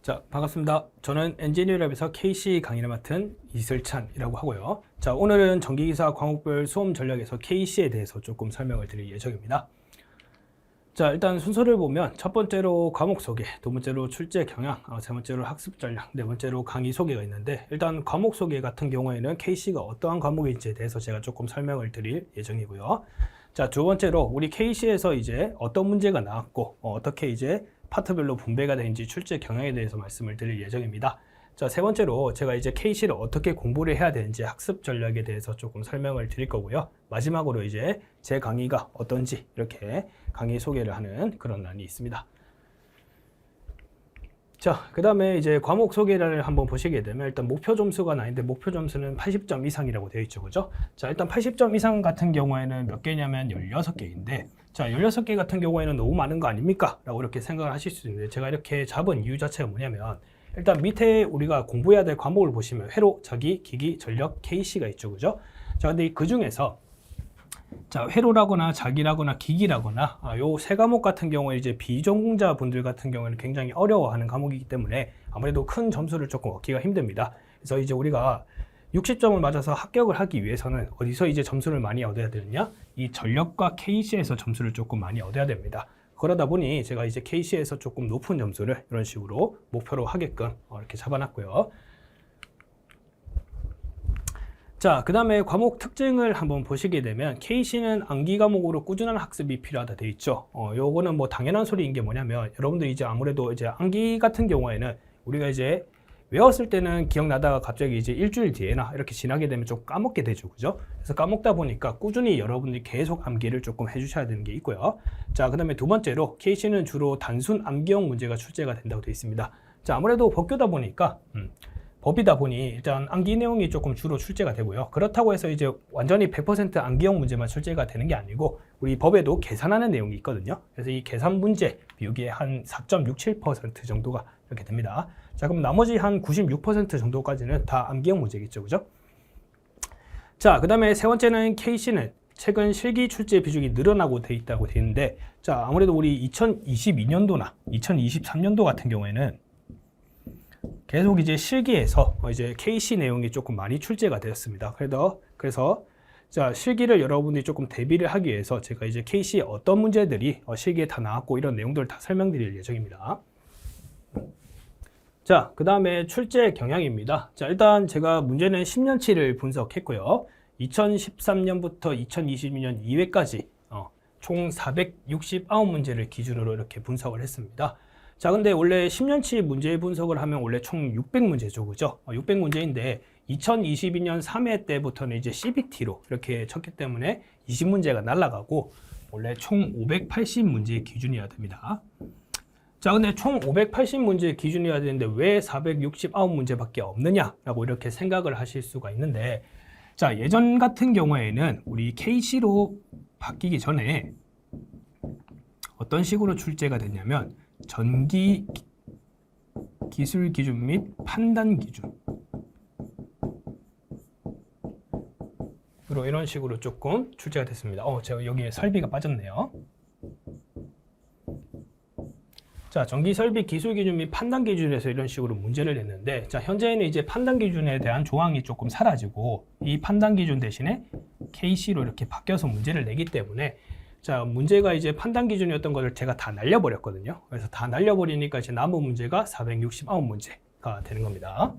자, 반갑습니다. 저는 엔지니어랩에서 KC 강의를 맡은 이슬찬이라고 하고요. 자, 오늘은 전기기사 과목별 수험 전략에서 KC에 대해서 조금 설명을 드릴 예정입니다. 자, 일단 순서를 보면 첫 번째로 과목 소개, 두 번째로 출제 경향, 세 번째로 학습 전략, 네 번째로 강의 소개가 있는데, 일단 과목 소개 같은 경우에는 KC가 어떠한 과목인지에 대해서 제가 조금 설명을 드릴 예정이고요. 자, 두 번째로 우리 KC에서 이제 어떤 문제가 나왔고 어떻게 이제 파트별로 분배가 되는지 출제 경향에 대해서 말씀을 드릴 예정입니다. 자, 세 번째로 제가 이제 KC를 어떻게 공부를 해야 되는지 학습 전략에 대해서 조금 설명을 드릴 거고요. 마지막으로 이제 제 강의가 어떤지 이렇게 강의 소개를 하는 그런 란이 있습니다. 자, 그 다음에 이제 과목 소개를 한번 보시게 되면 일단 목표 점수가 나있는데 목표 점수는 80점 이상이라고 되어 있죠. 그죠? 자, 일단 80점 이상 같은 경우에는 몇 개냐면 16개인데, 자, 16개 같은 경우에는 너무 많은 거 아닙니까? 라고 이렇게 생각을 하실 수 있는데, 제가 이렇게 잡은 이유 자체가 뭐냐면, 일단 밑에 우리가 공부해야 될 과목을 보시면 회로, 자기, 기기, 전력, KC가 있죠. 그죠? 자, 근데 그 중에서 자, 회로라거나 자기라거나 기기라거나 요 세 과목 같은 경우에 이제 비전공자 분들 같은 경우에는 굉장히 어려워하는 과목이기 때문에 아무래도 큰 점수를 조금 얻기가 힘듭니다. 그래서 이제 우리가 60점을 맞아서 합격을 하기 위해서는 어디서 이제 점수를 많이 얻어야 되느냐? 이 전력과 KC에서 점수를 조금 많이 얻어야 됩니다. 그러다 보니 제가 이제 KC에서 조금 높은 점수를 이런 식으로 목표로 하게끔 이렇게 잡아놨고요. 자, 그 다음에 과목 특징을 한번 보시게 되면 KC는 암기 과목으로 꾸준한 학습이 필요하다 되어 있죠. 요거는 뭐 당연한 소리인 게 뭐냐면 여러분들 이제 아무래도 이제 암기 같은 경우에는 우리가 이제 외웠을 때는 기억나다가 갑자기 이제 일주일 뒤에나 이렇게 지나게 되면 좀 까먹게 되죠. 그죠? 그래서 까먹다 보니까 꾸준히 여러분들이 계속 암기를 조금 해주셔야 되는 게 있고요. 자, 그 다음에 두 번째로 KC는 주로 단순 암기형 문제가 출제가 된다고 되어 있습니다. 자, 아무래도 법교다 보니까 법이다 보니 일단 암기 내용이 조금 주로 출제가 되고요. 그렇다고 해서 이제 완전히 100% 암기형 문제만 출제가 되는 게 아니고 우리 법에도 계산하는 내용이 있거든요. 그래서 이 계산 문제 비율이 한 4.67% 정도가 이렇게 됩니다. 자, 그럼 나머지 한 96% 정도까지는 다 암기형 문제겠죠. 그죠? 자, 그 다음에 세 번째는 KC는 최근 실기 출제 비중이 늘어나고 돼 있다고 되어 있는데, 자, 아무래도 우리 2022년도나 2023년도 같은 경우에는 계속 이제 실기에서 이제 KC 내용이 조금 많이 출제가 되었습니다. 그래서 자, 실기를 여러분들이 조금 대비를 하기 위해서 제가 이제 KC에 어떤 문제들이 실기에 다 나왔고 이런 내용들을 다 설명드릴 예정입니다. 자, 그 다음에 출제 경향입니다. 자, 일단 제가 문제는 10년치를 분석했고요. 2013년부터 2022년 2회까지 총 469문제를 기준으로 이렇게 분석을 했습니다. 자, 근데 원래 10년치 문제 분석을 하면 원래 총 600문제죠. 그죠? 600문제인데 2022년 3회 때부터는 이제 CBT로 이렇게 쳤기 때문에 20문제가 날아가고 원래 총 580문제 기준이어야 됩니다. 자, 근데 총 580문제 기준이어야 되는데 왜 469문제밖에 없느냐라고 이렇게 생각을 하실 수가 있는데, 자, 예전 같은 경우에는 우리 KC로 바뀌기 전에 어떤 식으로 출제가 됐냐면 전기 기술 기준 및 판단 기준으로 이런 식으로 조금 출제가 됐습니다. 제가 여기에 설비가 빠졌네요. 자, 전기 설비 기술 기준 및 판단 기준에서 이런 식으로 문제를 냈는데, 자, 현재는 이제 판단 기준에 대한 조항이 조금 사라지고 이 판단 기준 대신에 KC로 이렇게 바뀌어서 문제를 내기 때문에, 자, 문제가 이제 판단 기준이었던 것을 제가 다 날려버렸거든요. 그래서 다 날려버리니까 이제 남은 문제가 469문제가 되는 겁니다.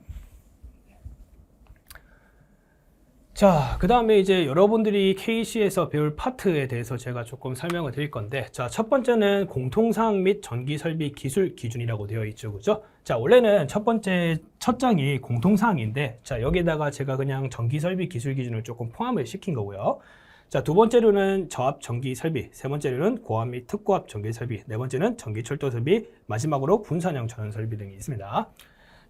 자, 그 다음에 이제 여러분들이 KC에서 배울 파트에 대해서 제가 조금 설명을 드릴 건데, 자, 첫 번째는 공통사항 및 전기설비 기술 기준이라고 되어 있죠. 그죠? 자, 원래는 첫 장이 공통사항인데, 자, 여기다가 제가 그냥 전기설비 기술 기준을 조금 포함을 시킨 거고요. 자, 두 번째로는 저압 전기 설비, 세 번째로는 고압 및 특고압 전기 설비, 네 번째는 전기 철도 설비, 마지막으로 분산형 전원 설비 등이 있습니다. 자,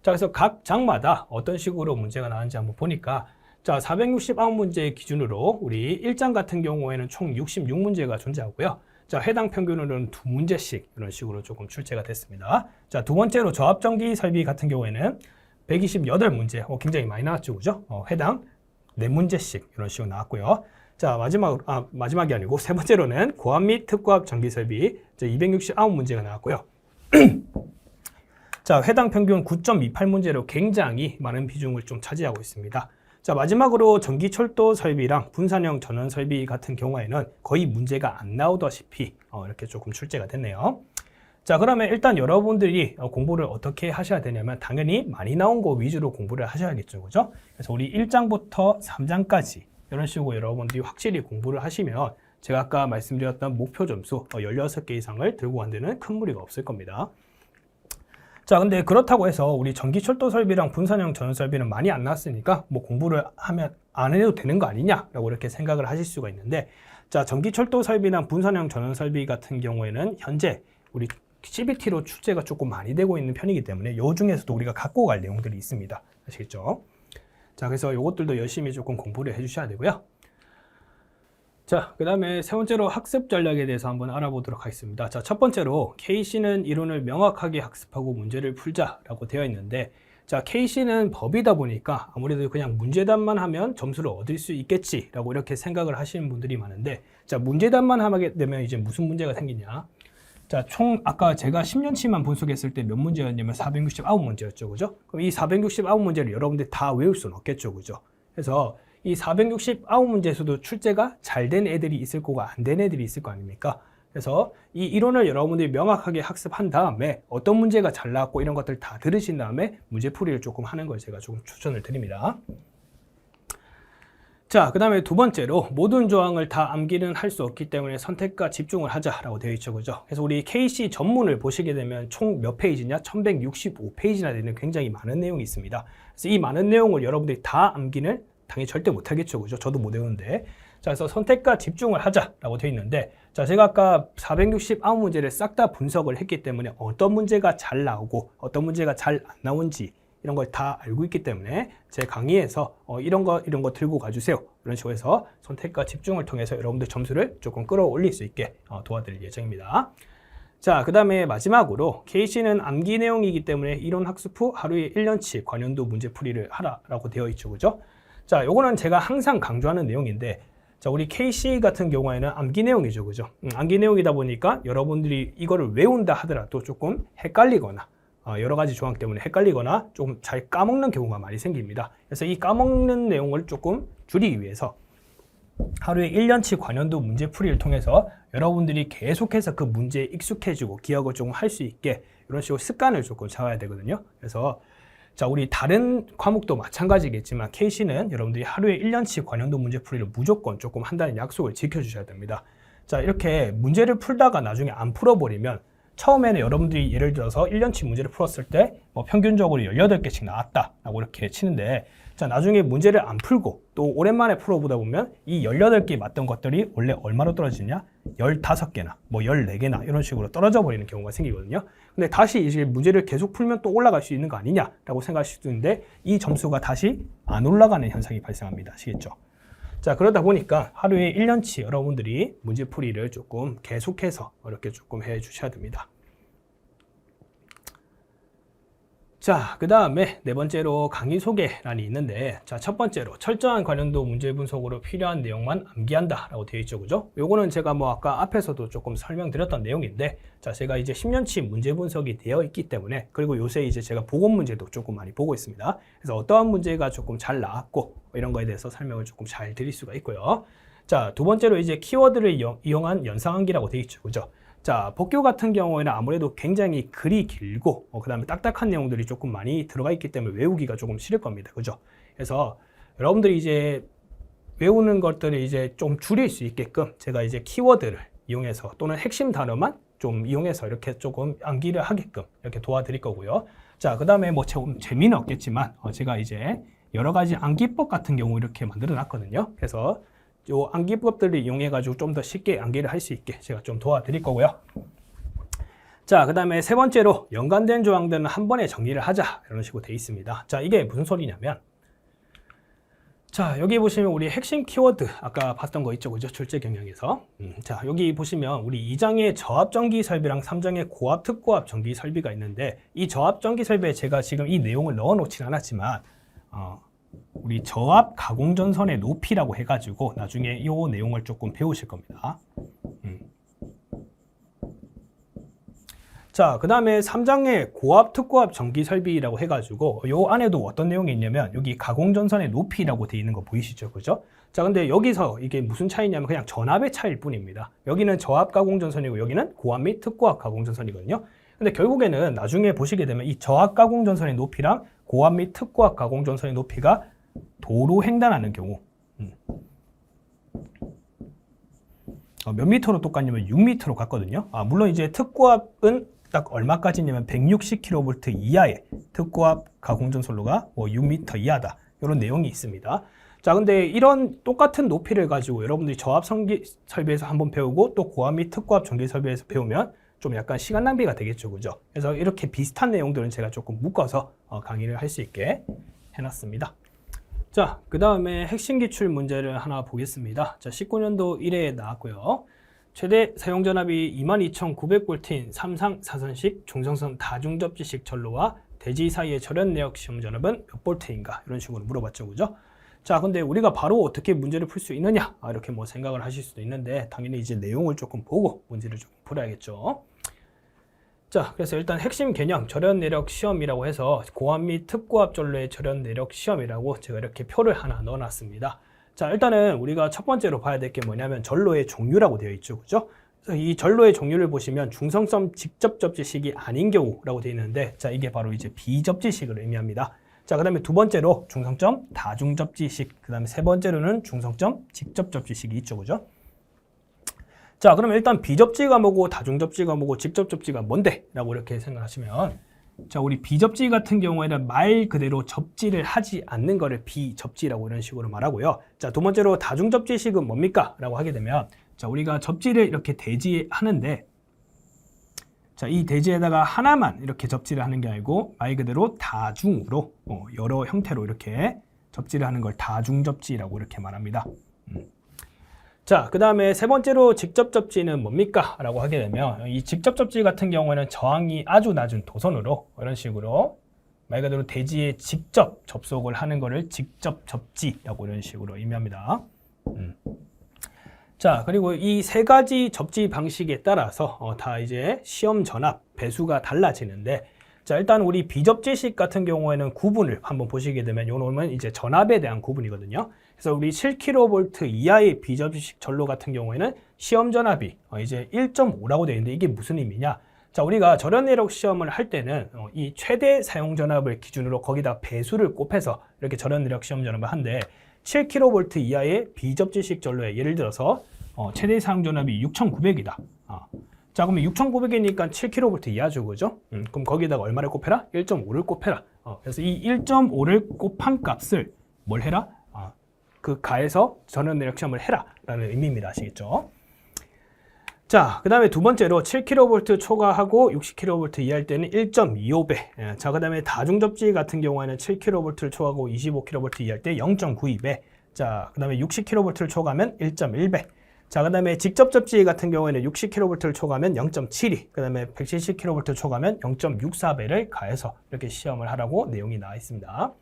그래서 각 장마다 어떤 식으로 문제가 나왔는지 한번 보니까, 자, 469문제 기준으로 우리 1장 같은 경우에는 총 66문제가 존재하고요. 자, 해당 평균으로는 2문제씩 이런 식으로 조금 출제가 됐습니다. 자, 두 번째로 저압 전기 설비 같은 경우에는 128문제, 굉장히 많이 나왔죠. 그죠? 해당 4문제씩 이런 식으로 나왔고요. 자, 마지막이 아니고 세 번째로는 고압 및 특고압 전기 설비 269문제가 나왔고요. 자, 회당 평균 9.28문제로 굉장히 많은 비중을 좀 차지하고 있습니다. 자, 마지막으로 전기철도 설비랑 분산형 전원 설비 같은 경우에는 거의 문제가 안 나오다시피 이렇게 조금 출제가 됐네요. 자, 그러면 일단 여러분들이 공부를 어떻게 하셔야 되냐면 당연히 많이 나온 거 위주로 공부를 하셔야겠죠. 그죠? 그래서 우리 1장부터 3장까지 이런 식으로 여러분들이 확실히 공부를 하시면 제가 아까 말씀드렸던 목표 점수 16개 이상을 들고 간 데는 큰 무리가 없을 겁니다. 자, 근데 그렇다고 해서 우리 전기철도 설비랑 분산형 전원 설비는 많이 안 나왔으니까 뭐 공부를 하면 안 해도 되는 거 아니냐라고 이렇게 생각을 하실 수가 있는데, 자, 전기철도 설비랑 분산형 전원 설비 같은 경우에는 현재 우리 CBT로 출제가 조금 많이 되고 있는 편이기 때문에 요 중에서도 우리가 갖고 갈 내용들이 있습니다. 아시겠죠? 자, 그래서 요것들도 열심히 조금 공부를 해주셔야 되고요. 자, 그 다음에 세 번째로 학습 전략에 대해서 한번 알아보도록 하겠습니다. 자, 첫 번째로 KC는 이론을 명확하게 학습하고 문제를 풀자라고 되어 있는데, 자, KC는 법이다 보니까 아무래도 그냥 문제답만 하면 점수를 얻을 수 있겠지라고 이렇게 생각을 하시는 분들이 많은데, 자, 문제답만 하게 되면 이제 무슨 문제가 생기냐? 자, 총 아까 제가 10년치만 분석했을 때 몇 문제였냐면 469문제였죠. 그죠? 그럼 이 469문제를 여러분들 다 외울 수는 없겠죠. 그죠? 그래서 이 469문제에서도 출제가 잘 된 애들이 있을 거고 안 된 애들이 있을 거 아닙니까? 그래서 이 이론을 여러분들이 명확하게 학습한 다음에 어떤 문제가 잘 나왔고 이런 것들 다 들으신 다음에 문제풀이를 조금 하는 걸 제가 조금 추천을 드립니다. 자, 그 다음에 두 번째로 모든 조항을 다 암기는 할 수 없기 때문에 선택과 집중을 하자라고 되어 있죠. 그죠? 그래서 우리 KC 전문을 보시게 되면 총 몇 페이지냐? 1165페이지나 되는 굉장히 많은 내용이 있습니다. 그래서 이 많은 내용을 여러분들이 다 암기는 당연히 절대 못하겠죠. 그죠? 저도 못 외우는데. 자, 그래서 선택과 집중을 하자라고 되어 있는데, 자, 제가 아까 469문제를 싹 다 분석을 했기 때문에 어떤 문제가 잘 나오고 어떤 문제가 잘 안 나온지 이런 걸 다 알고 있기 때문에 제 강의에서 이런 거 들고 가주세요. 이런 식으로 해서 선택과 집중을 통해서 여러분들 점수를 조금 끌어올릴 수 있게 도와드릴 예정입니다. 자, 그 다음에 마지막으로 KC는 암기 내용이기 때문에 이론 학습 후 하루에 1년치 관연도 문제풀이를 하라라고 되어 있죠. 그죠? 자, 요거는 제가 항상 강조하는 내용인데, 자, 우리 KC 같은 경우에는 암기 내용이죠. 그죠? 암기 내용이다 보니까 여러분들이 이거를 외운다 하더라도 조금 헷갈리거나 여러 가지 조항 때문에 헷갈리거나 좀 잘 까먹는 경우가 많이 생깁니다. 그래서 이 까먹는 내용을 조금 줄이기 위해서 하루에 1년치 관연도 문제풀이를 통해서 여러분들이 계속해서 그 문제에 익숙해지고 기억을 조금 할 수 있게 이런 식으로 습관을 조금 잡아야 되거든요. 그래서 자, 우리 다른 과목도 마찬가지겠지만 KC는 여러분들이 하루에 1년치 관연도 문제풀이를 무조건 조금 한다는 약속을 지켜주셔야 됩니다. 자, 이렇게 문제를 풀다가 나중에 안 풀어버리면 처음에는 여러분들이 예를 들어서 1년치 문제를 풀었을 때 뭐 평균적으로 18개씩 나왔다라고 이렇게 치는데, 자, 나중에 문제를 안 풀고 또 오랜만에 풀어보다 보면 이 18개 맞던 것들이 원래 얼마로 떨어지냐? 15개나 뭐 14개나 이런 식으로 떨어져 버리는 경우가 생기거든요. 근데 다시 이제 문제를 계속 풀면 또 올라갈 수 있는 거 아니냐라고 생각하실 수 있는데, 이 점수가 다시 안 올라가는 현상이 발생합니다. 아시겠죠? 자, 그러다 보니까 하루에 1년치 여러분들이 문제풀이를 조금 계속해서 이렇게 조금 해 주셔야 됩니다. 자, 그 다음에 네 번째로 강의 소개란이 있는데, 자, 첫 번째로 철저한 관연도 문제 분석으로 필요한 내용만 암기한다 라고 되어 있죠. 그죠? 요거는 제가 뭐 아까 앞에서도 조금 설명드렸던 내용인데, 자, 제가 이제 10년치 문제 분석이 되어 있기 때문에, 그리고 요새 이제 제가 보건 문제도 조금 많이 보고 있습니다. 그래서 어떠한 문제가 조금 잘 나왔고 이런 거에 대해서 설명을 조금 잘 드릴 수가 있고요. 자, 두 번째로 이제 키워드를 이용한 연상암기라고 되어 있죠. 그죠? 자, 복교 같은 경우에는 아무래도 굉장히 글이 길고 그 다음에 딱딱한 내용들이 조금 많이 들어가 있기 때문에 외우기가 조금 싫을 겁니다. 그죠? 그래서 여러분들이 이제 외우는 것들을 이제 좀 줄일 수 있게끔 제가 이제 키워드를 이용해서 또는 핵심 단어만 좀 이용해서 이렇게 조금 암기를 하게끔 이렇게 도와드릴 거고요. 자, 그 다음에 뭐 재미는 없겠지만 제가 이제 여러 가지 암기법 같은 경우 이렇게 만들어 놨거든요. 그래서 요 암기법들을 이용해 가지고 좀 더 쉽게 암기를 할 수 있게 제가 좀 도와드릴 거고요. 자, 그 다음에 세 번째로 연관된 조항들은 한 번에 정리를 하자 이런 식으로 되어 있습니다. 자, 이게 무슨 소리냐면, 자, 여기 보시면 우리 핵심 키워드 아까 봤던 거 있죠. 그죠? 출제 경향에서. 자, 여기 보시면 우리 2장의 저압 전기 설비랑 3장의 고압 특고압 전기 설비가 있는데, 이 저압 전기 설비에 제가 지금 이 내용을 넣어 놓진 않았지만 우리 저압 가공전선의 높이라고 해가지고 나중에 이 내용을 조금 배우실 겁니다. 자, 그 다음에 3장에 고압, 특고압 전기 설비라고 해가지고 요 안에도 어떤 내용이 있냐면 여기 가공전선의 높이라고 되어 있는 거 보이시죠? 그죠? 자, 근데 여기서 이게 무슨 차이냐면 그냥 전압의 차이일 뿐입니다. 여기는 저압 가공전선이고 여기는 고압 및 특고압 가공전선이거든요. 근데 결국에는 나중에 보시게 되면 이 저압 가공전선의 높이랑 고압 및 특고압 가공전선의 높이가 도로 횡단하는 경우 몇 미터로 똑같냐면 6미터로 같거든요. 물론 이제 특고압은 딱 얼마까지냐면 160kV 이하의 특고압 가공전선로가 6m 이하다. 이런 내용이 있습니다. 자, 근데 이런 똑같은 높이를 가지고 여러분들이 저압 전기 설비에서 한번 배우고 또 고압 및 특고압 전기 설비에서 배우면 좀 약간 시간 낭비가 되겠죠. 그죠? 그래서 이렇게 비슷한 내용들은 제가 조금 묶어서 강의를 할 수 있게 해놨습니다. 자, 그 다음에 핵심 기출 문제를 하나 보겠습니다. 자, 19년도 1회에 나왔고요. 최대 사용전압이 22,900V인 3상 4선식 중성선 다중접지식 전로와 대지 사이의 절연 내역 시험 전압은 몇 볼트인가? 이런 식으로 물어봤죠. 그죠? 자, 근데 우리가 바로 어떻게 문제를 풀 수 있느냐? 이렇게 뭐 생각을 하실 수도 있는데 당연히 이제 내용을 조금 보고 문제를 좀 풀어야겠죠. 자, 그래서 일단 핵심 개념 절연 내력 시험이라고 해서 고압 및 특고압 전로의 절연 내력 시험이라고 제가 이렇게 표를 하나 넣어놨습니다. 자, 일단은 우리가 첫 번째로 봐야 될 게 뭐냐면 전로의 종류라고 되어 있죠. 그죠? 그래서 이 전로의 종류를 보시면 중성점 직접 접지식이 아닌 경우라고 되어 있는데 자, 이게 바로 이제 비접지식을 의미합니다. 자, 그 다음에 두 번째로 중성점 다중접지식, 그 다음에 세 번째로는 중성점 직접 접지식이 있죠. 그죠? 자, 그럼 일단 비접지가 뭐고 다중접지가 뭐고 직접접지가 뭔데? 라고 이렇게 생각하시면 자, 우리 비접지 같은 경우에는 말 그대로 접지를 하지 않는 거를 비접지라고 이런 식으로 말하고요. 자, 두 번째로 다중접지식은 뭡니까? 라고 하게 되면 자, 우리가 접지를 이렇게 대지하는데 자, 이 대지에다가 하나만 이렇게 접지를 하는 게 아니고 말 그대로 다중으로 여러 형태로 이렇게 접지를 하는 걸 다중접지라고 이렇게 말합니다. 자, 그 다음에 세 번째로 직접 접지는 뭡니까? 라고 하게 되면 이 직접 접지 같은 경우에는 저항이 아주 낮은 도선으로 이런 식으로 말 그대로 대지에 직접 접속을 하는 거를 직접 접지라고 이런 식으로 의미합니다. 자, 그리고 이 세 가지 접지 방식에 따라서 다 이제 시험 전압 배수가 달라지는데 자, 일단 우리 비접지식 같은 경우에는 구분을 한번 보시게 되면 요 놈은 이제 전압에 대한 구분이거든요. 그래서 우리 7kV 이하의 비접지식 전로 같은 경우에는 시험 전압이 이제 1.5라고 되어 있는데 이게 무슨 의미냐? 자, 우리가 절연 내력 시험을 할 때는 이 최대 사용 전압을 기준으로 거기다 배수를 곱해서 이렇게 절연 내력 시험 전압을 하는데 7kV 이하의 비접지식 전로에 예를 들어서 최대 사용 전압이 6,900이다. 자, 그러면 6,900이니까 7kV 이하죠, 그죠? 그럼 거기다가 얼마를 곱해라? 1.5를 곱해라. 그래서 이 1.5를 곱한 값을 뭘 해라? 그 가에서 절연 내력 시험을 해라 라는 의미입니다. 아시겠죠? 자, 그 다음에 두 번째로 7kV 초과하고 60kV 이하일 때는 1.25배. 자, 그 다음에 다중접지 같은 경우에는 7kV를 초과하고 25kV 이하일 때 0.92배. 자, 그 다음에 60kV를 초과하면 1.1배. 자, 그 다음에 직접 접지 같은 경우에는 60kV를 초과하면 0.72, 그 다음에 170kV를 초과하면 0.64배를 가해서 이렇게 시험을 하라고 내용이 나와 있습니다.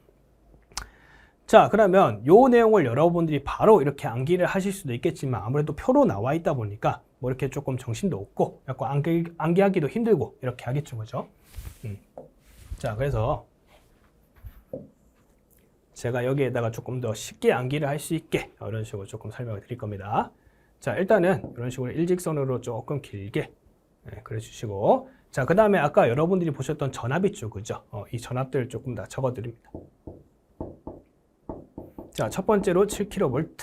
자, 그러면 요 내용을 여러분들이 바로 이렇게 암기를 하실 수도 있겠지만 아무래도 표로 나와 있다 보니까 뭐 이렇게 조금 정신도 없고 약간 암기하기도 힘들고 이렇게 하겠죠, 그죠? 자, 그래서 제가 여기에다가 조금 더 쉽게 암기를 할 수 있게 이런 식으로 조금 설명을 드릴 겁니다. 자, 일단은 이런 식으로 일직선으로 조금 길게 그려주시고 자, 그 다음에 아까 여러분들이 보셨던 전압 있죠, 그죠? 이 전압들 조금 다 적어드립니다. 자, 첫 번째로 7kV.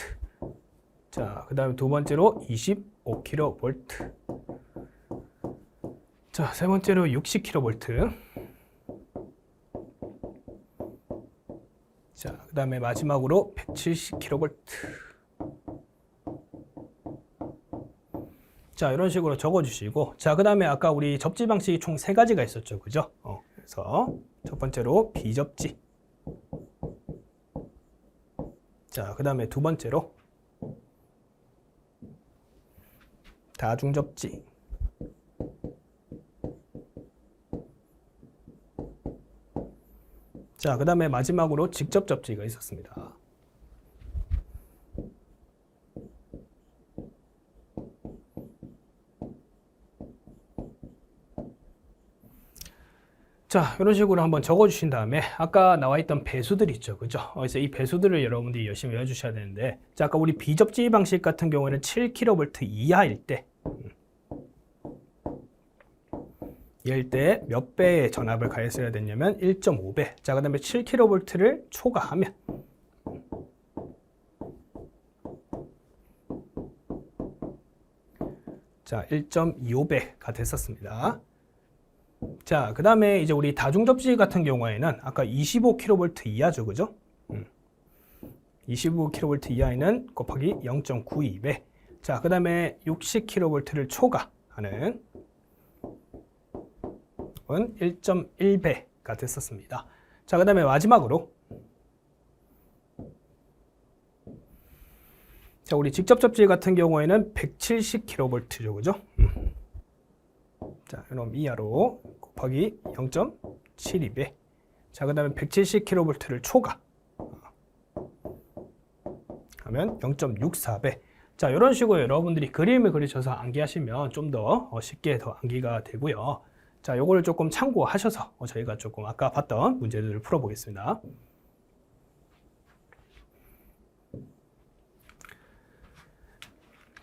자, 그 다음에 두 번째로 25kV. 자, 세 번째로 60kV. 자, 그 다음에 마지막으로 170kV. 자, 이런 식으로 적어주시고 자, 그 다음에 아까 우리 접지 방식이 총 세 가지가 있었죠, 그죠? 그래서 첫 번째로 비접지. 자, 그 다음에 두 번째로 다중접지. 자, 그 다음에 마지막으로 직접접지가 있었습니다. 자, 이런 식으로 한번 적어 주신 다음에 아까 나와 있던 배수들 있죠. 그죠? 그래서 이 배수들을 여러분들이 열심히 외워 주셔야 되는데, 자, 아까 우리 비접지 방식 같은 경우에는 7kV 이하일 때 이럴 때 몇 배의 전압을 가했어야 되냐면 1.5배. 자, 그다음에 7kV를 초과하면 자, 1.25배가 됐었습니다. 자, 그 다음에 이제 우리 다중접지 같은 경우에는 아까 25kV 이하죠, 그죠? 25kV 이하에는 곱하기 0.92배. 자, 그 다음에 60kV를 초과하는 1.1배가 됐었습니다. 자, 그 다음에 마지막으로 자, 우리 직접 접지 같은 경우에는 170kV죠, 그죠? 자, 그럼 이하로 곱하기 0.72배. 자, 그 다음에 170kV를 초과 하면 0.64배. 자, 이런 식으로 여러분들이 그림을 그리셔서 암기하시면 좀 더 쉽게 더 암기가 되고요. 자, 요거를 조금 참고하셔서 저희가 조금 아까 봤던 문제들을 풀어보겠습니다.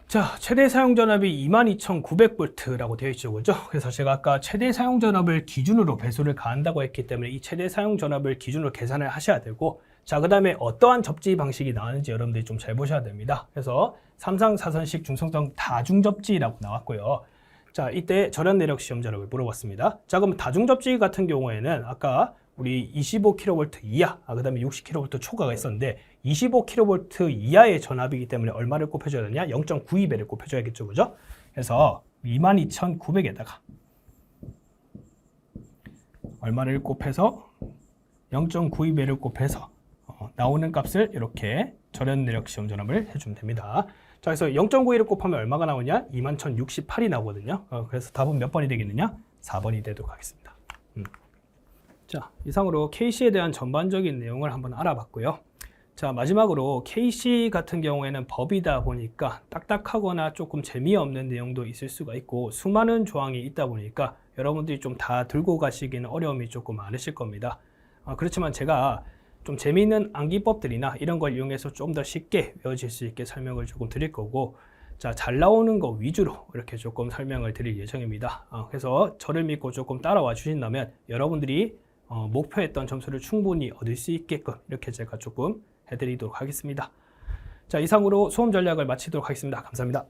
자, 최대 사용 전압이 22,900V라고 되어 있죠, 그죠? 그래서 제가 아까 최대 사용 전압을 기준으로 배수를 가한다고 했기 때문에 이 최대 사용 전압을 기준으로 계산을 하셔야 되고, 자, 그 다음에 어떠한 접지 방식이 나왔는지 여러분들이 좀 잘 보셔야 됩니다. 그래서 3상 4선식 중성성 다중접지라고 나왔고요. 자, 이때 절연 내력 시험자라고 물어봤습니다. 자, 그럼 다중접지 같은 경우에는 아까 우리 25kV 이하, 그 다음에 60kV 초과가 있었는데 25kV 이하의 전압이기 때문에 얼마를 곱해줘야 되냐? 0.92배를 곱해줘야겠죠, 그죠? 그래서 22,900에다가 얼마를 곱해서 0.92배를 곱해서 나오는 값을 이렇게 절연 내력 시험 전압을 해주면 됩니다. 자, 그래서 0.92를 곱하면 얼마가 나오냐? 21,068이 나오거든요. 그래서 답은 몇 번이 되겠느냐? 4번이 되도록 하겠습니다. 자, 이상으로 KC에 대한 전반적인 내용을 한번 알아봤고요. 자, 마지막으로 KC 같은 경우에는 법이다 보니까 딱딱하거나 조금 재미없는 내용도 있을 수가 있고 수많은 조항이 있다 보니까 여러분들이 좀 다 들고 가시기는 어려움이 조금 많으실 겁니다. 그렇지만 제가 좀 재미있는 암기법들이나 이런 걸 이용해서 좀 더 쉽게 외워질 수 있게 설명을 조금 드릴 거고, 자, 잘 나오는 거 위주로 이렇게 조금 설명을 드릴 예정입니다. 그래서 저를 믿고 조금 따라와 주신다면 여러분들이 목표했던 점수를 충분히 얻을 수 있게끔 이렇게 제가 조금 해드리도록 하겠습니다. 자, 이상으로 수험 전략을 마치도록 하겠습니다. 감사합니다.